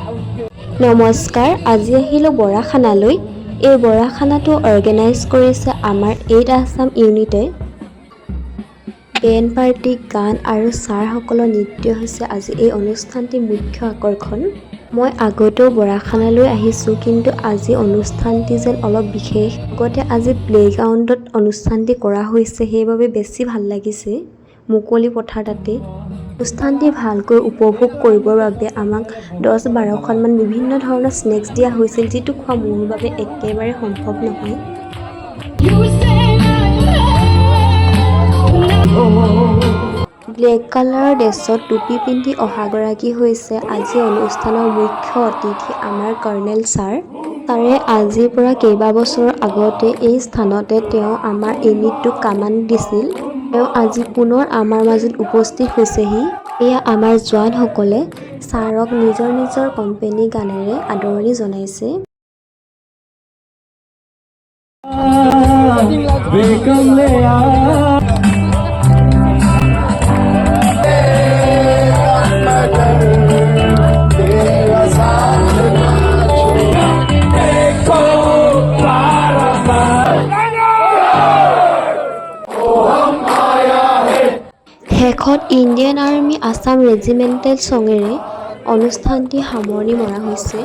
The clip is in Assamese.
নমস্কাৰ, আজি আহিলোঁ বৰাখানালৈ। এই বৰাখানাটো অৰ্গেনাইজ কৰিছে আমাৰ এইট আছাম ইউনিটে। বেণ্ড পাৰ্টি, গান আৰু ছাৰসকলৰ নৃত্য হৈছে আজি এই অনুষ্ঠানটিৰ মুখ্য আকৰ্ষণ। মই আগতেও বৰাখানালৈ আহিছোঁ, কিন্তু আজি অনুষ্ঠানটি যেন অলপ বিশেষ। লগতে আজি প্লেগ্ৰাউণ্ডত অনুষ্ঠানটি কৰা হৈছে, সেইবাবে বেছি ভাল লাগিছে। মুকলি পথাৰ তাতে অনুষ্ঠানটি ভালকৈ উপভোগ কৰিবৰ বাবে আমাক 10-12খনমান বিভিন্ন ধৰণৰ স্নেক্স দিয়া হৈছিল, যিটো খোৱা মোৰ বাবে একেবাৰে সম্ভৱ নহয়। ব্লেক কালাৰৰ ড্ৰেছত টুপি পিন্ধি অহাগৰাকী হৈছে আজি অনুষ্ঠানৰ মুখ্য অতিথি আমাৰ কৰ্ণেল ছাৰ। ছাৰে আজিৰ পৰা কেইবাবছৰৰ আগতে এই স্থানতে তেওঁ আমাৰ ইউনিটটোক কামাণ্ড দিছিল। তেওঁ আজি পুনৰ আমাৰ মাজত উপস্থিত হৈছেহি। এয়া আমাৰ জোৱানসকলে ছাৰক নিজৰ নিজৰ কোম্পানী গানেৰে আদৰণি জনাইছে। শেষত ইণ্ডিয়ান আৰ্মি আছাম ৰেজিমেণ্টেল ছঙেৰে অনুষ্ঠানটি সামৰণি মৰা হৈছে।